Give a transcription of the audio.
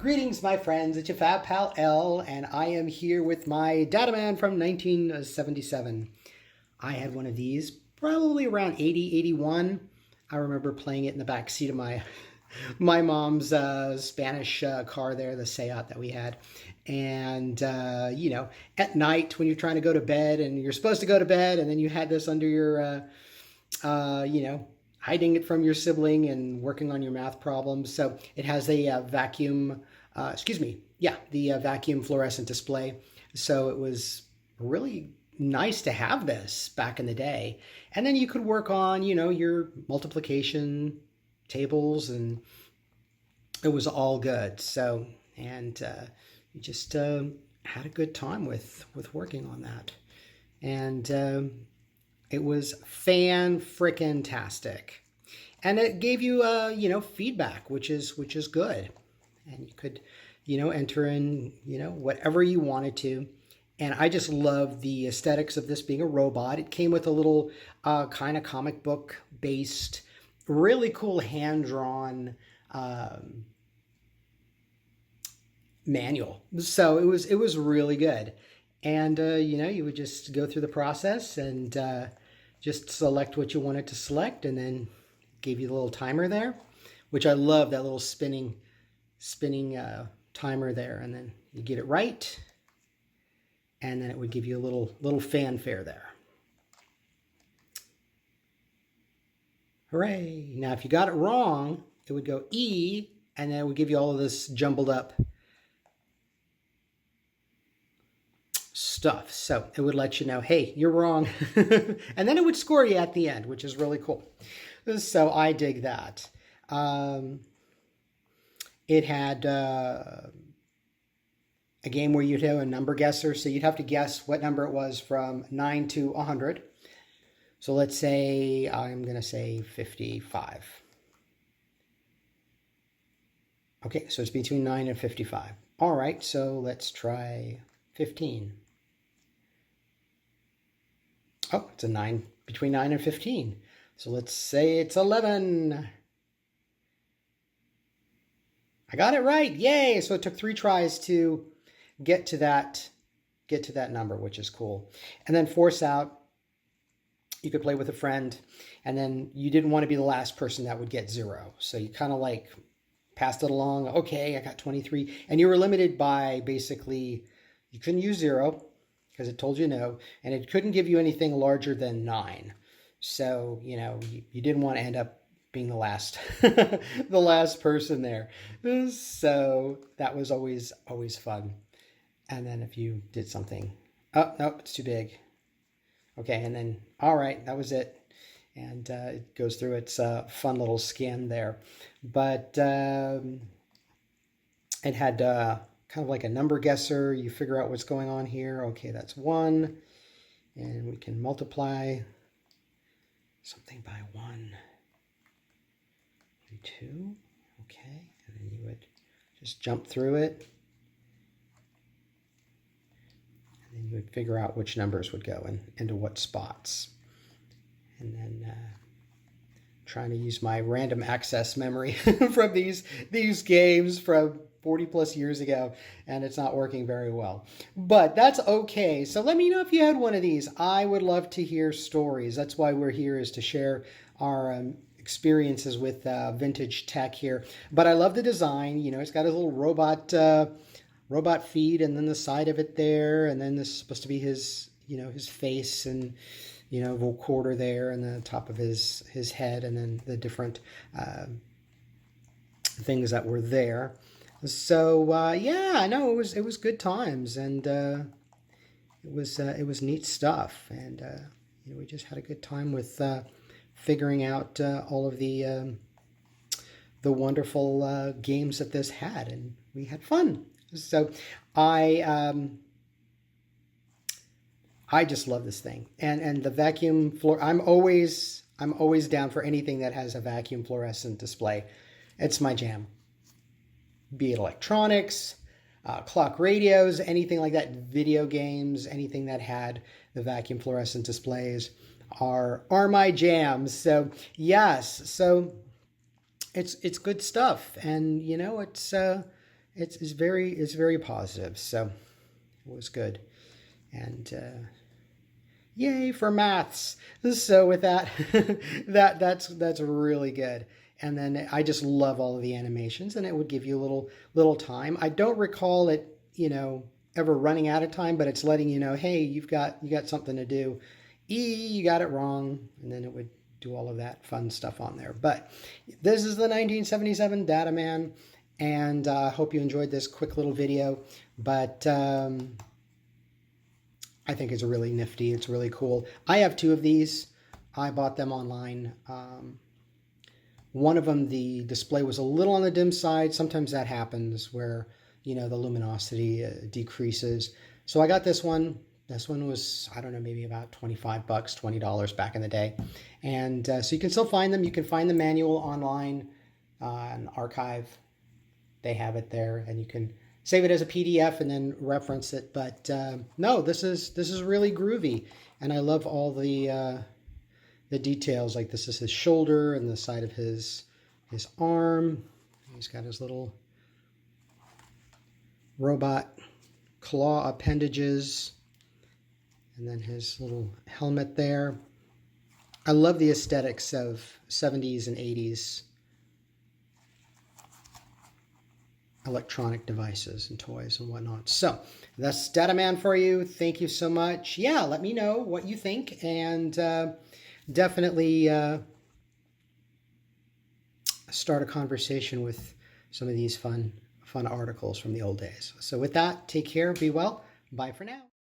Greetings, my friends. It's your Fab Pal L, and I am here with my DATAMAN from 1977. I had one of these probably around 80, 81. I remember playing it in the back seat of my mom's Spanish car there, the Seat that we had. And, at night when you're trying to go to bed and you're supposed to go to bed, and then you had this under your, hiding it from your sibling and working on your math problems. So it has a the vacuum fluorescent display. So it was really nice to have this back in the day. And then you could work on, your multiplication tables, and it was all good. So, and you just had a good time with working on that. And it was fan-frickin-tastic. And it gave you, feedback, which is good. And you could, enter in, whatever you wanted to. And I just love the aesthetics of this being a robot. It came with a little kind of comic book based, really cool hand-drawn manual. So it was really good. And, you would just go through the process and just select what you wanted to select, and then gave you the little timer there, which I love, that little spinning timer there. And then you get it right, and then it would give you a little fanfare there. Hooray! Now, if you got it wrong, it would go E, and then it would give you all of this jumbled up stuff. So it would let you know, hey, you're wrong. And then it would score you at the end, which is really cool. So I dig that. It had a game where you'd have a number guesser. So you'd have to guess what number it was from 9 to 100. So let's say, I'm going to say 55. Okay, so it's between 9 and 55. All right, so let's try 15. Oh, it's a 9, between 9 and 15. So let's say it's 11. I got it right. Yay. So it took 3 tries to get to that number, which is cool. And then force out, you could play with a friend, and then you didn't want to be the last person that would get 0. So you kind of like passed it along. Okay, I got 23. And you were limited by basically, you couldn't use 0 because it told you no, and it couldn't give you anything larger than 9. So, you didn't want to end up being the last the last person there. So that was always fun. And then if you did something, oh, no, it's too big. Okay, and then, all right, that was it. And it goes through its fun little scan there. But it had kind of like a number guesser. You figure out what's going on here. Okay, that's 1. And we can multiply something by 1. 2. Okay, and then you would just jump through it. And then you would figure out which numbers would go into what spots. And then trying to use my random access memory from these games from 40 plus years ago, and it's not working very well. But that's okay. So let me know if you had one of these. I would love to hear stories. That's why we're here, is to share our experiences with vintage tech here. But I love the design. It's got a little robot feet, and then the side of it there, and then this is supposed to be his his face, and recorder there, and the top of his head, and then the different things that were there. So yeah, no, it was good times, and it was neat stuff, and we just had a good time with figuring out all of the wonderful games that this had, and we had fun. So I just love this thing, and the vacuum floor. I'm always down for anything that has a vacuum fluorescent display. It's my jam. Be it electronics, clock radios, anything like that, video games, anything that had the vacuum fluorescent displays are my jams. So yes, so it's good stuff, and it's it's very positive. So it was good. And yay for maths. So with that, that's really good. And then I just love all of the animations, and it would give you a little time. I don't recall it, ever running out of time, but it's letting you know, hey, you got something to do. You got it wrong, and then it would do all of that fun stuff on there. But this is the 1977 DATAMAN, and I hope you enjoyed this quick little video. But I think it's really nifty. It's really cool. I have two of these. I bought them online. One of them, the display was a little on the dim side. Sometimes that happens where, the luminosity decreases. So I got this one. This one was, I don't know, maybe about $25, $20 back in the day. And so you can still find them. You can find the manual online on Archive. They have it there, and you can save it as a PDF and then reference it. But no, this is really groovy, and I love all the details. Like this is his shoulder and the side of his arm. He's got his little robot claw appendages, and then his little helmet there. I love the aesthetics of 70s and 80s electronic devices and toys and whatnot. So that's DATAMAN for you. Thank you so much. Yeah, let me know what you think, and definitely start a conversation with some of these fun articles from the old days. So with that, take care, be well, bye for now.